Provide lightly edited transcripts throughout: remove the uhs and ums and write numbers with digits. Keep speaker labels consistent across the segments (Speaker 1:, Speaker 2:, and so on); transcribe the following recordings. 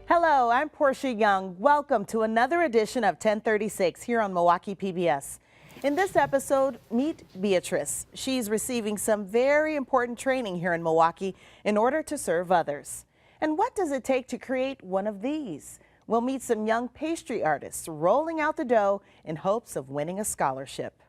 Speaker 1: Hello, I'm Portia Young. Welcome to another edition of 1036 here on Milwaukee PBS. In this episode, meet Beatrice. She's receiving some very important training here in Milwaukee in order to serve others. And what does it take to create one of these? We'll meet some young pastry artists rolling out the dough in hopes of winning a scholarship.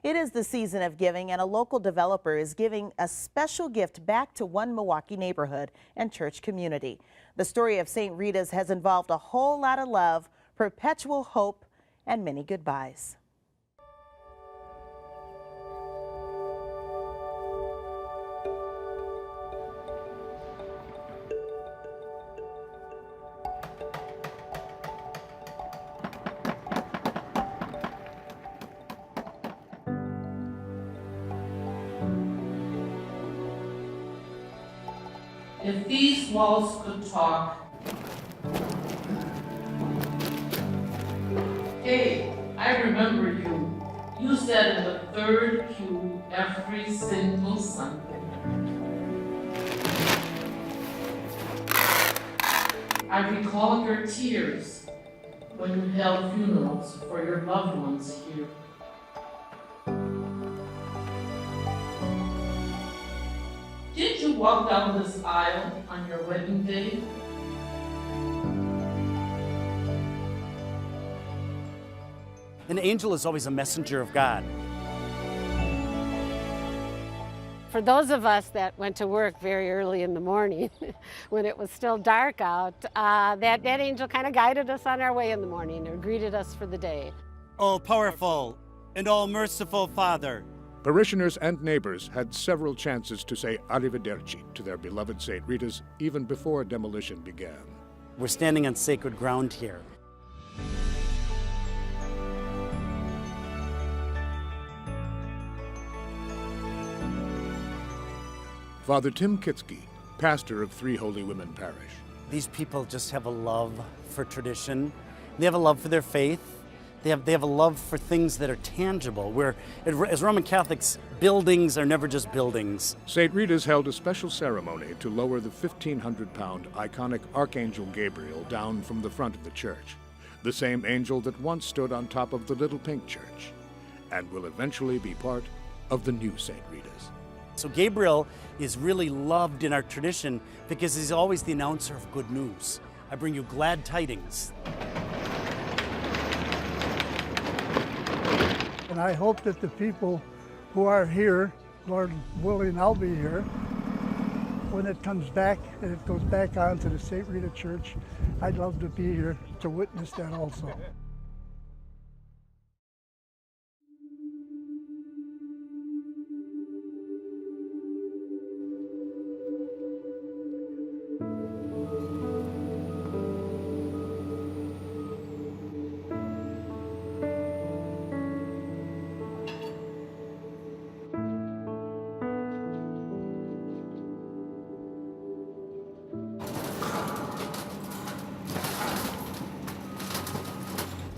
Speaker 1: It is the season of giving, and a local developer is giving a special gift back to one Milwaukee neighborhood and church community. The story of St. Rita's has involved a whole lot of love, perpetual hope, and many goodbyes.
Speaker 2: If these walls could talk. Hey, I remember you. You sat in the third pew every single Sunday. I recall your tears when you held funerals for your loved ones here. Did you walk down this aisle on your wedding day?
Speaker 3: An angel is always a messenger of God.
Speaker 4: For those of us that went to work very early in the morning, when it was still dark out, that angel kind of guided us on our way in the morning or greeted us for the day.
Speaker 3: All powerful and all merciful Father.
Speaker 5: Parishioners and neighbors had several chances to say arrivederci to their beloved St. Rita's even before demolition began.
Speaker 3: We're standing on sacred ground here.
Speaker 5: Father Tim Kitsky, pastor of Three Holy Women Parish.
Speaker 3: These people just have a love for tradition. They have a love for their faith. They have a love for things that are tangible, where as Roman Catholics, buildings are never just buildings.
Speaker 5: St. Rita's held a special ceremony to lower the 1,500-pound iconic Archangel Gabriel down from the front of the church, the same angel that once stood on top of the Little Pink Church, and will eventually be part of the new St. Rita's.
Speaker 3: So Gabriel is really loved in our tradition because he's always the announcer of good news. I bring you glad tidings.
Speaker 6: And I hope that the people who are here, Lord willing, I'll be here, when it comes back and it goes back on to the St. Rita Church, I'd love to be here to witness that also.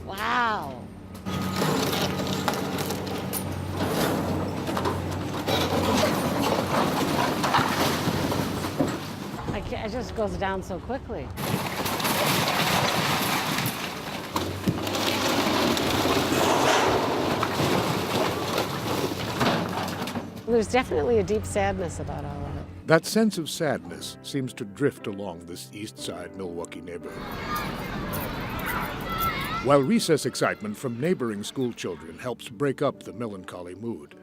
Speaker 4: Wow. It just goes down so quickly. There's definitely a deep sadness about all of it.
Speaker 5: That sense of sadness seems to drift along this East Side Milwaukee neighborhood. While recess excitement from neighboring school children helps break up the melancholy mood.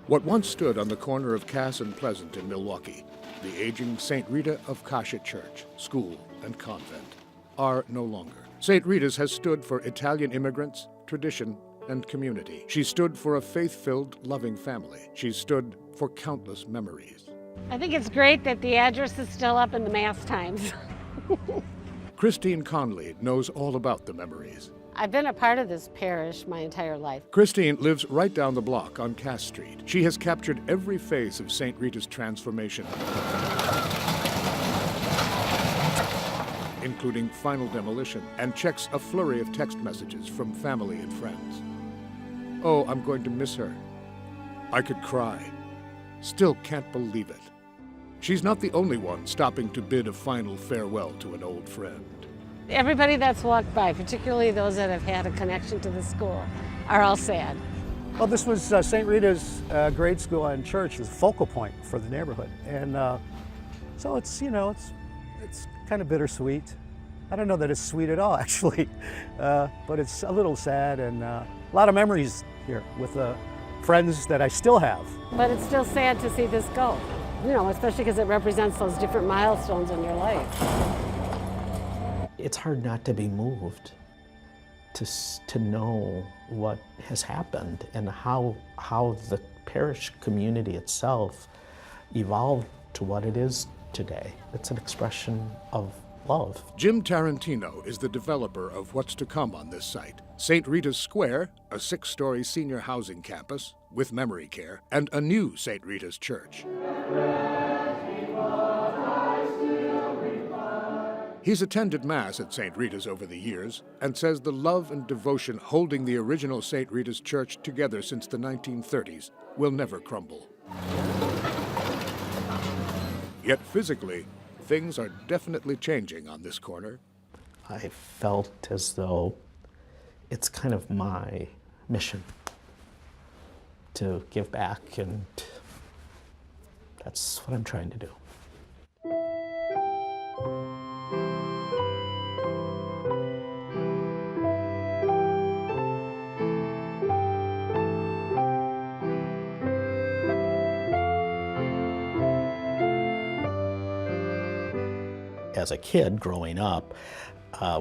Speaker 5: What once stood on the corner of Cass and Pleasant in Milwaukee, the aging St. Rita of Kasha Church, school, and convent, are no longer. St. Rita's has stood for Italian immigrants, tradition, and community. She stood for a faith-filled, loving family. She stood for countless memories.
Speaker 4: I think it's great that the address is still up in the Mass Times.
Speaker 5: Christine Conley knows all about the memories.
Speaker 4: I've been a part of this parish my entire life.
Speaker 5: Christine lives right down the block on Cass Street. She has captured every phase of St. Rita's transformation, including final demolition, and checks a flurry of text messages from family and friends. Oh, I'm going to miss her. I could cry. Still can't believe it. She's not the only one stopping to bid a final farewell to an old friend.
Speaker 4: Everybody that's walked by, particularly those that have had a connection to the school, are all sad.
Speaker 7: Well, this was St. Rita's grade school and church, is a focal point for the neighborhood. And so it's, you know, it's kind of bittersweet. I don't know that it's sweet at all, actually, but it's a little sad, and a lot of memories here with friends that I still have.
Speaker 4: But it's still sad to see this go, you know, especially because it represents those different milestones in your life.
Speaker 8: It's hard not to be moved to know what has happened and how the parish community itself evolved to what it is today. It's an expression of love.
Speaker 5: Jim Tarantino is the developer of what's to come on this site. St. Rita's Square, a 6-story senior housing campus with memory care, and a new St. Rita's church. He's attended Mass at St. Rita's over the years and says the love and devotion holding the original St. Rita's church together since the 1930s will never crumble. Yet physically, things are definitely changing on this corner.
Speaker 8: I felt as though it's kind of my mission to give back, and that's what I'm trying to do. As a kid growing up,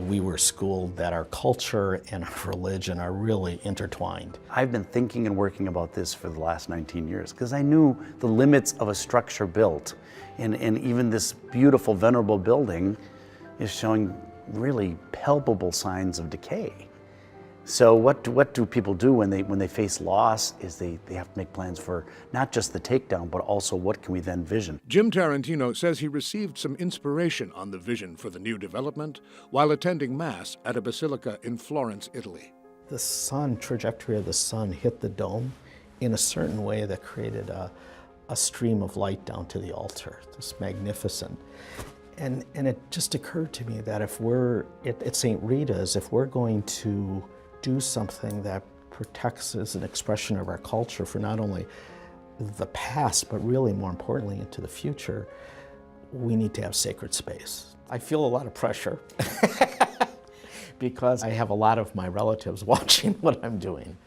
Speaker 8: we were schooled that our culture and our religion are really intertwined.
Speaker 3: I've been thinking and working about this for the last 19 years because I knew the limits of a structure built. And even this beautiful, venerable building is showing really palpable signs of decay. So what do people do when they face loss is they have to make plans for not just the takedown, but also what can we then vision.
Speaker 5: Jim Tarantino says he received some inspiration on the vision for the new development while attending Mass at a basilica in Florence, Italy.
Speaker 8: The trajectory of the sun hit the dome in a certain way that created a stream of light down to the altar. This magnificent. And it just occurred to me that if we're at St. Rita's, if we're going to do something that protects as an expression of our culture for not only the past, but really more importantly into the future, we need to have sacred space. I feel a lot of pressure because I have a lot of my relatives watching what I'm doing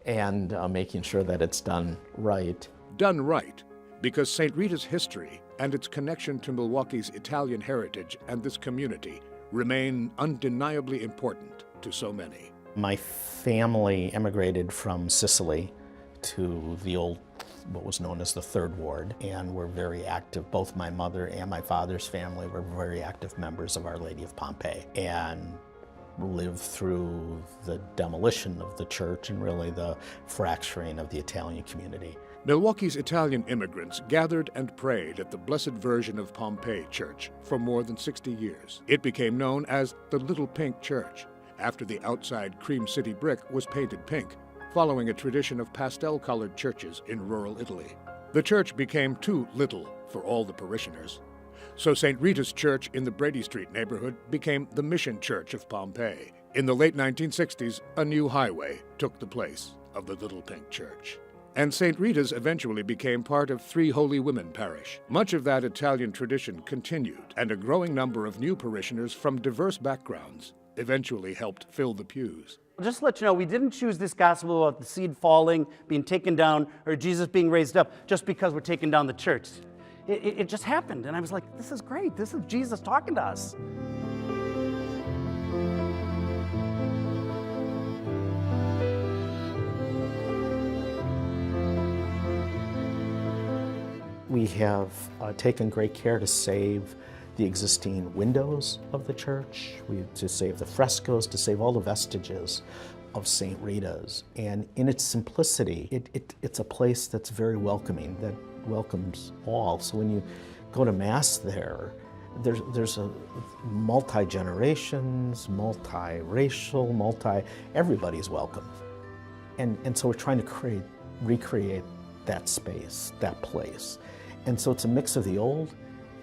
Speaker 8: and making sure that it's done right.
Speaker 5: Done right, because St. Rita's history and its connection to Milwaukee's Italian heritage and this community remain undeniably important to so many.
Speaker 8: My family immigrated from Sicily to the old, what was known as the Third Ward, and were very active. Both my mother and my father's family were very active members of Our Lady of Pompeii, and lived through the demolition of the church and really the fracturing of the Italian community.
Speaker 5: Milwaukee's Italian immigrants gathered and prayed at the Blessed Virgin of Pompeii Church for more than 60 years. It became known as the Little Pink Church, after the outside Cream City brick was painted pink, following a tradition of pastel-colored churches in rural Italy. The church became too little for all the parishioners, so St. Rita's Church in the Brady Street neighborhood became the Mission Church of Pompeii. In the late 1960s, a new highway took the place of the Little Pink Church. And St. Rita's eventually became part of Three Holy Women Parish. Much of that Italian tradition continued, and a growing number of new parishioners from diverse backgrounds eventually helped fill the pews.
Speaker 3: Just to let you know, we didn't choose this gospel about the seed falling, being taken down, or Jesus being raised up just because we're taking down the church. It just happened, and I was like, this is great. This is Jesus talking to us.
Speaker 8: We have taken great care to save the existing windows of the church, to save the frescoes, to save all the vestiges of St. Rita's. And in its simplicity, it's a place that's very welcoming, that welcomes all. So when you go to Mass there's a multi-generations, multi-racial, everybody's welcome. And so we're trying to recreate that space, that place. And so it's a mix of the old,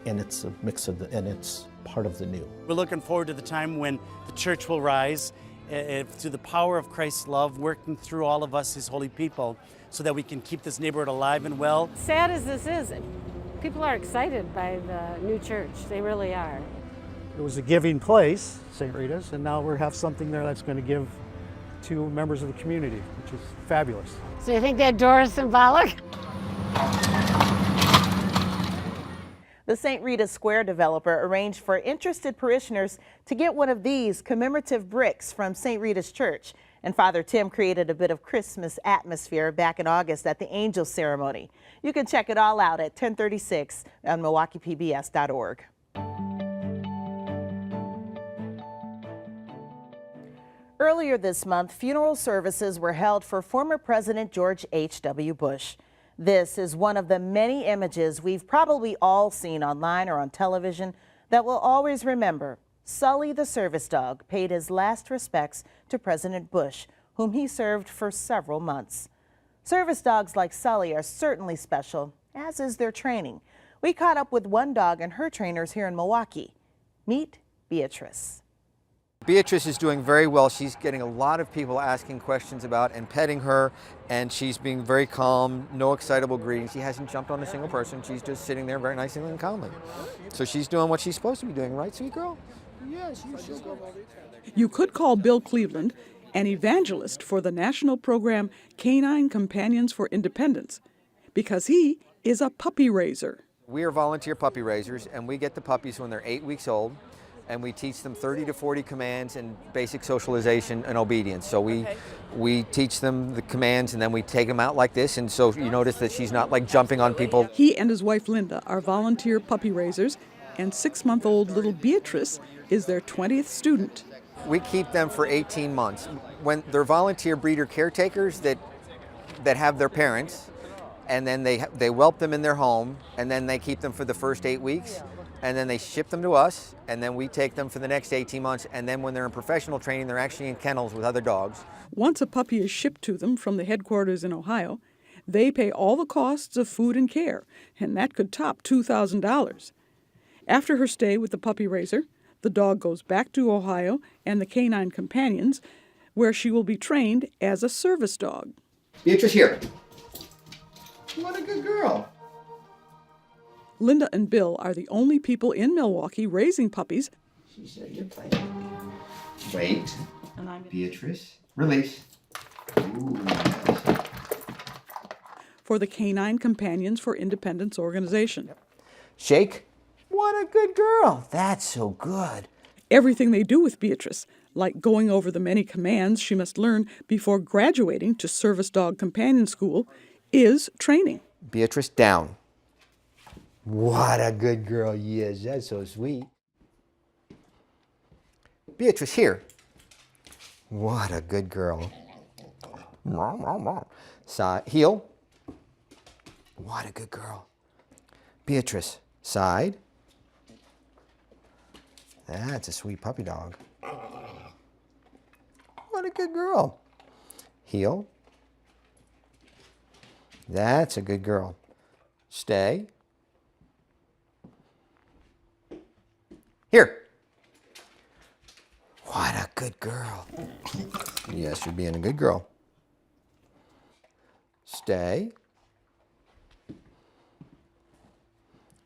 Speaker 8: and it's a mix of and it's part of the new.
Speaker 3: We're looking forward to the time when the church will rise through the power of Christ's love, working through all of us, his holy people, so that we can keep this neighborhood alive and well.
Speaker 4: Sad as this is, people are excited by the new church. They really are.
Speaker 7: It was a giving place, St. Rita's, and now we have something there that's going to give to members of the community, which is fabulous.
Speaker 4: So you think that door is symbolic?
Speaker 1: The St. Rita Square developer arranged for interested parishioners to get one of these commemorative bricks from St. Rita's Church. And Father Tim created a bit of Christmas atmosphere back in August at the Angel Ceremony. You can check it all out at 1036 on MilwaukeePBS.org. Earlier this month, funeral services were held for former President George H.W. Bush. This is one of the many images we've probably all seen online or on television that we'll always remember. Sully the service dog paid his last respects to President Bush, whom he served for several months. Service dogs like Sully are certainly special, as is their training. We caught up with one dog and her trainers here in Milwaukee. Meet Beatrice.
Speaker 9: Beatrice is doing very well. She's getting a lot of people asking questions about and petting her, and she's being very calm, no excitable greetings. She hasn't jumped on a single person. She's just sitting there very nicely and calmly. So she's doing what she's supposed to be doing, right, sweet girl? Yes, she's good.
Speaker 10: You could call Bill Cleveland an evangelist for the national program Canine Companions for Independence, because he is a puppy raiser.
Speaker 9: We are volunteer puppy raisers, and we get the puppies when they're 8 weeks old, and we teach them 30 to 40 commands and basic socialization and obedience. So we teach them the commands, and then we take them out like this, and so you notice that she's not like jumping on people.
Speaker 10: He and his wife Linda are volunteer puppy raisers, and 6-month-old little Beatrice is their 20th student.
Speaker 9: We keep them for 18 months. When they're volunteer breeder caretakers that have their parents, and then they whelp them in their home, and then they keep them for the first 8 weeks, and then they ship them to us, and then we take them for the next 18 months, and then when they're in professional training, they're actually in kennels with other dogs.
Speaker 10: Once a puppy is shipped to them from the headquarters in Ohio, they pay all the costs of food and care, and that could top $2,000. After her stay with the puppy raiser, the dog goes back to Ohio and the Canine Companions, where she will be trained as a service dog.
Speaker 9: Beatrice, here. What a good girl.
Speaker 10: Linda and Bill are the only people in Milwaukee raising puppies.
Speaker 9: She said you're playing. Wait. Beatrice, release. Ooh, nice.
Speaker 10: For the Canine Companions for Independence organization.
Speaker 9: Shake. What a good girl. That's so good.
Speaker 10: Everything they do with Beatrice, like going over the many commands she must learn before graduating to Service Dog Companion School, is training.
Speaker 9: Beatrice, down. What a good girl. Yes, that's so sweet. Beatrice, here. What a good girl. Side, heel. What a good girl. Beatrice, side. That's a sweet puppy dog. What a good girl. Heel. That's a good girl. Stay. Here. What a good girl. Yes, you're being a good girl. Stay.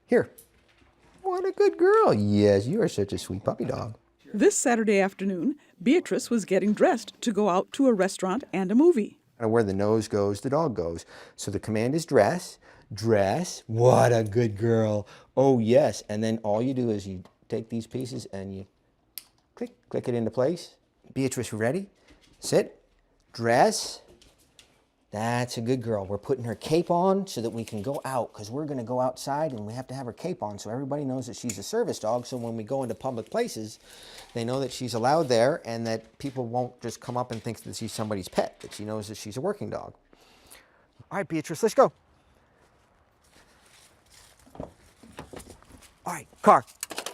Speaker 9: Here. What a good girl. Yes, you are such a sweet puppy dog.
Speaker 10: This Saturday afternoon, Beatrice was getting dressed to go out to a restaurant and a movie.
Speaker 9: Where the nose goes, the dog goes. So the command is dress, dress. What a good girl. Oh, yes. And then all you do is you take these pieces and you click it into place. Beatrice, ready? Sit, dress, That's a good girl. We're putting her cape on so that we can go out, because we're going to go outside and we have to have her cape on so everybody knows that she's a service dog. So when we go into public places, they know that she's allowed there and that people won't just come up and think that she's somebody's pet, that she knows that she's a working dog. All right, Beatrice, let's go. All right, car.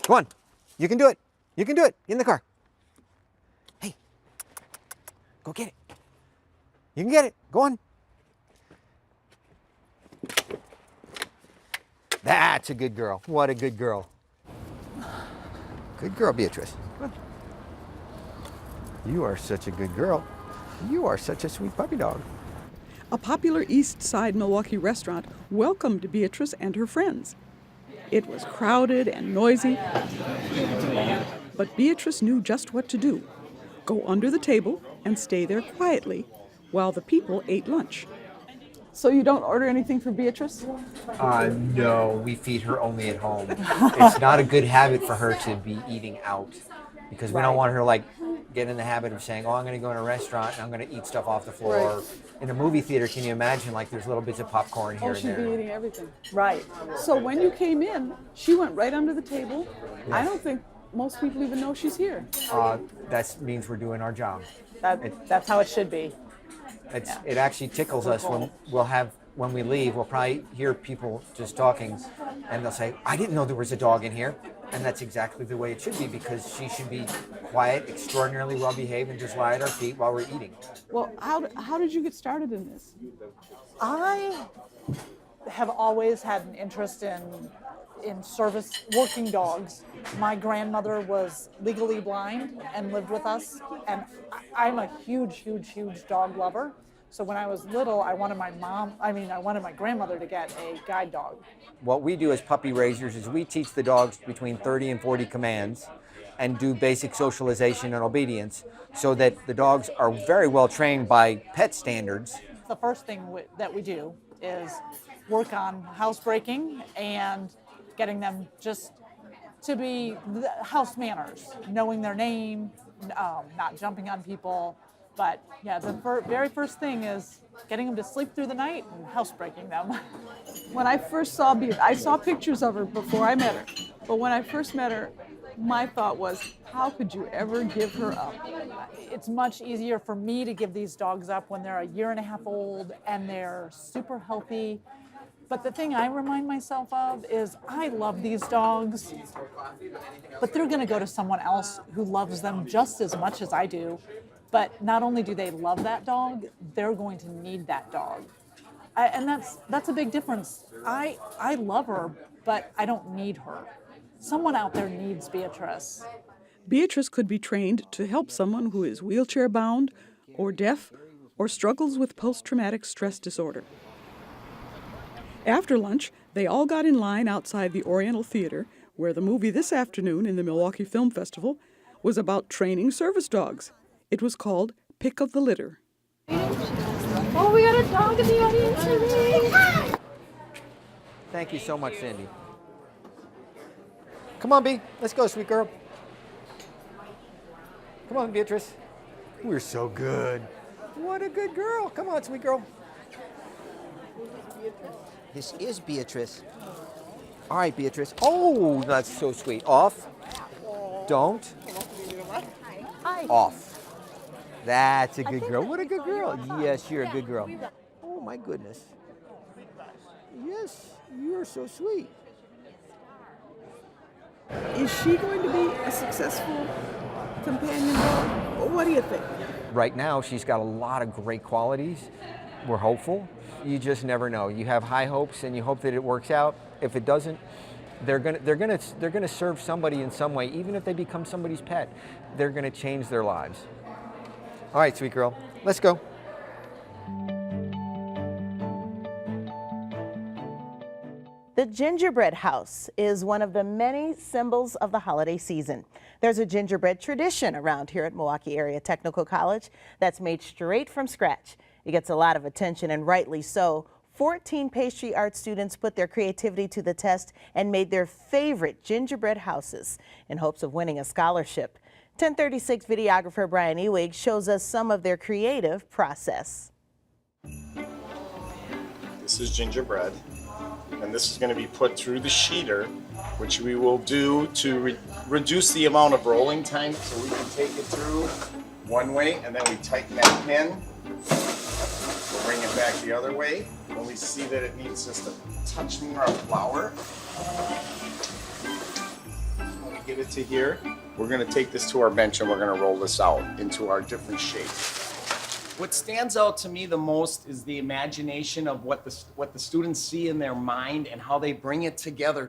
Speaker 9: Go on. You can do it. You can do it. In the car. Hey, go get it. You can get it. Go on. That's a good girl. What a good girl. Good girl, Beatrice. You are such a good girl. You are such a sweet puppy dog.
Speaker 10: A popular East Side Milwaukee restaurant welcomed Beatrice and her friends. It was crowded and noisy, but Beatrice knew just what to do. Go under the table and stay there quietly while the people ate lunch. So you don't order anything for Beatrice?
Speaker 9: No, we feed her only at home. It's not a good habit for her to be eating out, because we don't want her like get in the habit of saying, oh, I'm going to go in a restaurant and I'm going to eat stuff off the floor. Right. In a movie theater, can you imagine, like there's little bits of popcorn here and there.
Speaker 10: Oh, she'd be eating everything. Right. So when you came in, she went right under the table. Yes. I don't think most people even know she's here.
Speaker 9: That means we're doing our job.
Speaker 1: That's how it should be.
Speaker 9: It actually tickles us when we leave. We'll probably hear people just talking and they'll say, I didn't know there was a dog in here. And that's exactly the way it should be, because she should be quiet, extraordinarily well behaved, and just lie at our feet while we're eating.
Speaker 10: Well, how did you get started in this?
Speaker 11: I have always had an interest in service working dogs. My grandmother was legally blind and lived with us, and I'm a huge dog lover. So when I was little, I wanted my grandmother to get a guide dog.
Speaker 9: What we do as puppy raisers is we teach the dogs between 30 and 40 commands and do basic socialization and obedience, so that the dogs are very well trained by pet standards.
Speaker 11: The first thing that we do is work on housebreaking and getting them just to be house manners, knowing their name, not jumping on people. But yeah, the very first thing is getting them to sleep through the night and housebreaking them.
Speaker 10: When I first saw Beatrice, I saw pictures of her before I met her. But when I first met her, my thought was, how could you ever give her up?
Speaker 11: It's much easier for me to give these dogs up when they're a year and a half old and they're super healthy. But the thing I remind myself of is I love these dogs, but they're going to go to someone else who loves them just as much as I do. But not only do they love that dog, they're going to need that dog. And that's a big difference. I love her, but I don't need her. Someone out there needs Beatrice.
Speaker 10: Beatrice could be trained to help someone who is wheelchair-bound or deaf or struggles with post-traumatic stress disorder. After lunch, they all got in line outside the Oriental Theater, where the movie this afternoon in the Milwaukee Film Festival was about training service dogs. It was called Pick of the Litter.
Speaker 4: Oh, we got a dog in the audience today.
Speaker 9: Thank you so much, Cindy. Come on, Bea. Let's go, sweet girl. Come on, Beatrice. We're so good. What a good girl. Come on, sweet girl. This is Beatrice. All right, Beatrice. Oh, that's so sweet. Off. Don't.
Speaker 11: Hi.
Speaker 9: Off. That's a good girl. What a good girl. Yes, you're a good girl. Oh, my goodness. Yes, you're so sweet.
Speaker 10: Is she going to be a successful companion dog? Or what do you think?
Speaker 9: Right now, she's got a lot of great qualities. We're hopeful. You just never know. You have high hopes and you hope that it works out. If it doesn't, they're gonna serve somebody in some way. Even if they become somebody's pet, they're gonna change their lives. All right, sweet girl, let's go.
Speaker 1: The gingerbread house is one of the many symbols of the holiday season. There's a gingerbread tradition around here at Milwaukee Area Technical College that's made straight from scratch. It gets a lot of attention, and rightly so. 14 pastry art students put their creativity to the test and made their favorite gingerbread houses in hopes of winning a scholarship. 1036 videographer Brian Ewig shows us some of their creative process.
Speaker 12: This is gingerbread. And this is going to be put through the sheeter, which we will do to reduce the amount of rolling time. So we can take it through one way, and then we tighten that pin. We'll bring it back the other way. When we see that it needs just a touch more of flour, when we get it to here, we're going to take this to our bench and we're going to roll this out into our different shapes. What stands out to me the most is the imagination of what the students see in their mind and how they bring it together.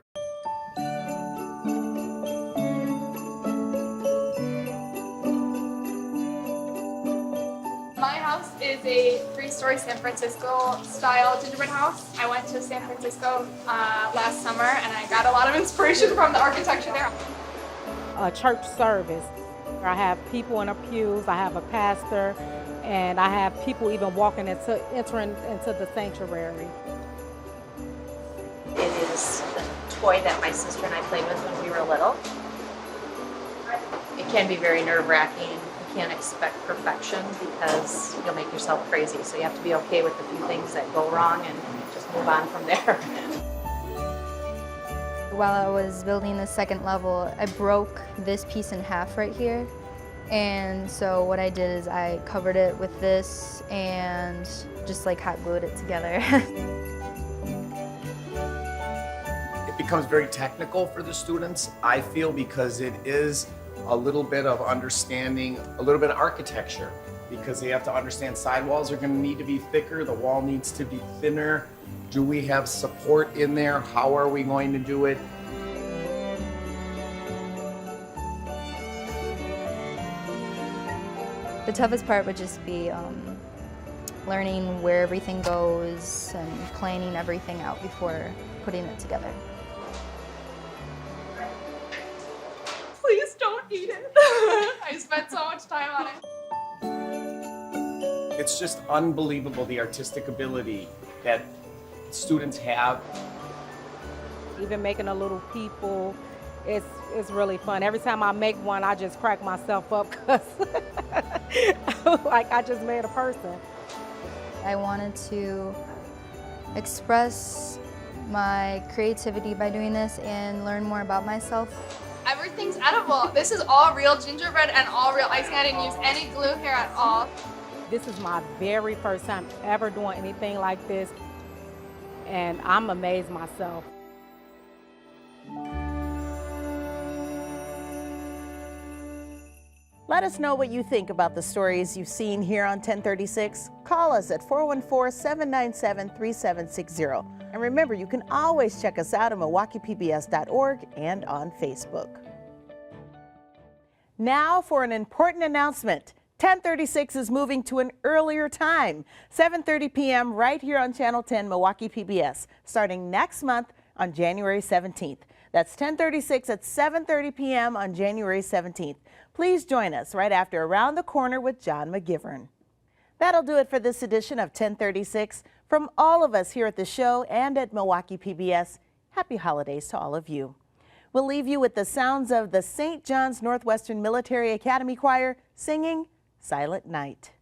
Speaker 13: My house is a 3-story San Francisco style gingerbread house. I went to San Francisco last summer and I got a lot of inspiration from the architecture there.
Speaker 14: A church service. I have people in the pews, I have a pastor, and I have people even entering into the sanctuary.
Speaker 15: It is a toy that my sister and I played with when we were little. It can be very nerve-wracking. You can't expect perfection because you'll make yourself crazy. So you have to be okay with the few things that go wrong and just move on from there.
Speaker 16: While I was building the second level, I broke this piece in half right here. And so what I did is I covered it with this and just like hot glued it together.
Speaker 12: It becomes very technical for the students, I feel, because it is a little bit of understanding, a little bit of architecture, because they have to understand sidewalls are going to need to be thicker, the wall needs to be thinner. Do we have support in there? How are we going to do it?
Speaker 16: The toughest part would just be learning where everything goes and planning everything out before putting it together.
Speaker 13: Please don't eat it. I spent so much time on it.
Speaker 12: It's just unbelievable, the artistic ability that students have.
Speaker 14: Even making a little people, it's really fun. Every time I make one, I just crack myself up because like I just made a person.
Speaker 16: I wanted to express my creativity by doing this and learn more about myself.
Speaker 13: Everything's edible. This is all real gingerbread and all real icing. I didn't use any glue here at all.
Speaker 14: This is my very first time ever doing anything like this, and I'm amazed myself.
Speaker 1: Let us know what you think about the stories you've seen here on 1036. Call us at 414-797-3760. And remember, you can always check us out at MilwaukeePBS.org and on Facebook. Now for an important announcement. 1036 is moving to an earlier time, 7:30 p.m. right here on Channel 10 Milwaukee PBS, starting next month on January 17th. That's 1036 at 7:30 p.m. on January 17th. Please join us right after Around the Corner with John McGivern. That'll do it for this edition of 1036. From all of us here at the show and at Milwaukee PBS, happy holidays to all of you. We'll leave you with the sounds of the St. John's Northwestern Military Academy Choir singing Silent Night.